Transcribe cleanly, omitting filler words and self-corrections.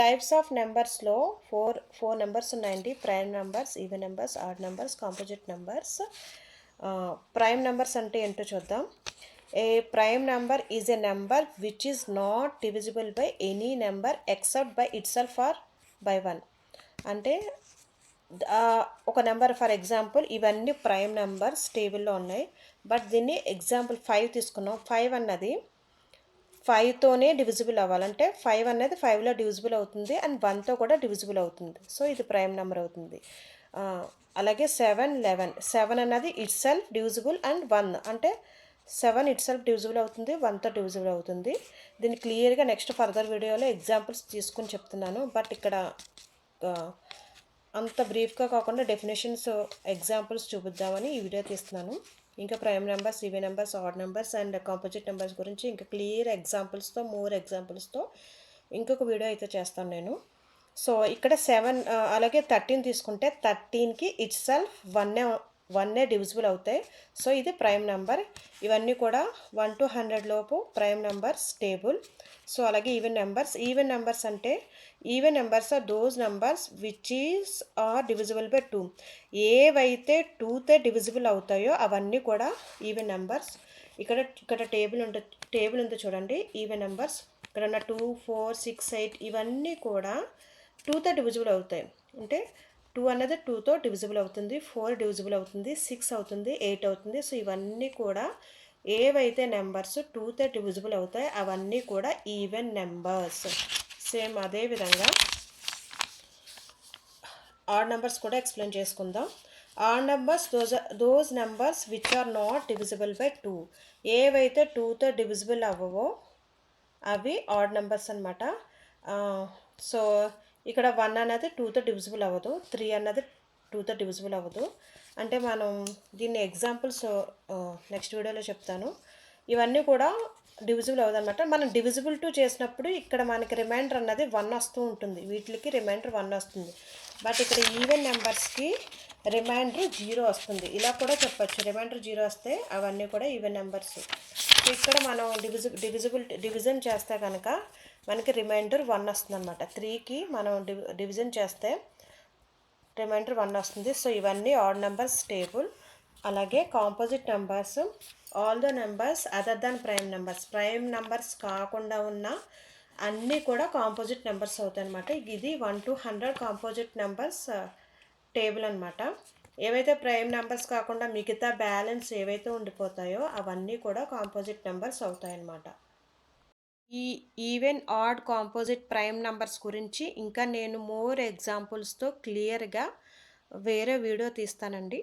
Types of నెంబర్స్లో four numbers ఉన్నాయండి. Prime numbers, even numbers, odd numbers, composite numbers. Prime numbers అంటే ఏంటో చూద్దాం. A prime number is a number which is not divisible by any number except by itself or by one. అంటే ఒక number, for example ఇవన్నీ prime numbers టేబుల్లో ఉన్నాయి. But దీన్ని example 5 తీసుకున్నాం. 5 అన్నది 5తోనే డివిజిబుల్ అవ్వాలంటే 5 అనేది 5లో డివిజిబుల్ అవుతుంది అండ్ 1తో కూడా డివిజిబుల్ అవుతుంది. సో ఇది ప్రైమ్ నెంబర్ అవుతుంది. అలాగే 7, 11. 7 అన్నది ఇట్ సెల్ఫ్ డివిజిబుల్ అండ్ 1 అంటే 7 ఇట్ సెల్ఫ్ డివిజిబుల్ అవుతుంది, 1తో డివిజిబుల్ అవుతుంది. దీన్ని క్లియర్గా నెక్స్ట్ ఫర్దర్ వీడియోలో ఎగ్జాంపుల్స్ తీసుకుని చెప్తున్నాను. బట్ ఇక్కడ అంత బ్రీఫ్గా కాకుండా డెఫినేషన్స్, ఎగ్జాంపుల్స్ చూపిద్దామని ఈ వీడియో తీస్తున్నాను. ఇంకా prime numbers, even numbers, odd numbers and composite numbers గురించి ఇంకా క్లియర్ ఎగ్జాంపుల్స్తో, మోర్ ఎగ్జాంపుల్స్తో ఇంకొక వీడియో అయితే చేస్తాను నేను. సో ఇక్కడ 7 అలాగే 13 తీసుకుంటే 13కి ఇట్ సెల్ఫ్ 1 డివిజిబుల్ అవుతాయి. సో ఇది ప్రైమ్ నెంబర్. ఇవన్నీ కూడా 1 to 100 లోపు ప్రైమ్ నెంబర్స్ టేబుల్. సో అలాగే ఈవెన్ నెంబర్స్ అంటే even numbers are those numbers which are divisible by 2. ఏవైతే 2తో డివిజిబుల్ అవుతాయో అవన్నీ కూడా ఈవెన్ నెంబర్స్. ఇక్కడ టేబుల్ ఉందో చూడండి. ఈవెన్ నెంబర్స్ ఇక్కడ ఉన్న 2, 4, 6, 8 ఇవన్నీ కూడా 2తో డివిజిబుల్ అవుతాయి. అంటే 2 అన్నది 2తో డివిజిబుల్ అవుతుంది, 4 డివిజిబుల్ అవుతుంది, 6 అవుతుంది, 8 అవుతుంది. సో ఇవన్నీ కూడా ఏవైతే నెంబర్స్ 2తో డివిజిబుల్ అవుతాయి అవన్నీ కూడా ఈవెన్ నెంబర్స్. సేమ్ అదే విధంగా ఆడ్ నెంబర్స్ కూడా ఎక్స్ప్లెయిన్ చేసుకుందాం. Odd numbers those numbers which are not divisible by 2. ఏవైతే 2తో డివిజిబుల్ అవ్వవో అవి ఆడ్ నెంబర్స్ అనమాట. సో ఇక్కడ 1 అన్నది 2తో డివిజిబుల్ అవ్వదు, 3 అన్నది 2తో డివిజిబుల్ అవ్వదు. అంటే మనం దీన్ని ఎగ్జాంపుల్స్ నెక్స్ట్ వీడియోలో చెప్తాను. ఇవన్నీ కూడా డివిజిబుల్ అవ్వదన్నమాట. మనం డివిజిబుల్ 2 చేసినప్పుడు ఇక్కడ మనకి రిమైండర్ అన్నది 1 వస్తూ ఉంటుంది, వీటికి రిమైండర్ 1 వస్తుంది. బట్ ఇక్కడ ఈవెన్ నెంబర్స్కి రిమైండర్ 0 వస్తుంది. ఇలా కూడా చెప్పచ్చు, రిమైండర్ 0 వస్తే అవన్నీ కూడా ఈవెన్ నెంబర్స్. సో ఇక్కడ మనం డివిజన్ చేస్తే కనుక మనకి రిమైండర్ 1 వస్తుంది అనమాట. 3కి మనం డివిజన్ చేస్తే రిమైండర్ 1 వస్తుంది. సో ఇవన్నీ ఆడ్ నెంబర్స్ టేబుల్. అలాగే composite numbers, all the numbers other than prime numbers కాకుండా ఉన్న అన్నీ కూడా కాంపోజిట్ నెంబర్స్ అవుతాయి అనమాట. ఇది 1 to 100 కాంపోజిట్ నెంబర్స్ టేబుల్ అనమాట. ఏవైతే ప్రైమ్ నెంబర్స్ కాకుండా మిగతా బ్యాలెన్స్ ఏవైతే ఉండిపోతాయో అవన్నీ కూడా కాంపోజిట్ నెంబర్స్ అవుతాయి అన్నమాట. ఈ even, odd, composite, prime numbers గురించి ఇంకా నేను మోర్ ఎగ్జాంపుల్స్తో క్లియర్గా వేరే వీడియో తీస్తానండి.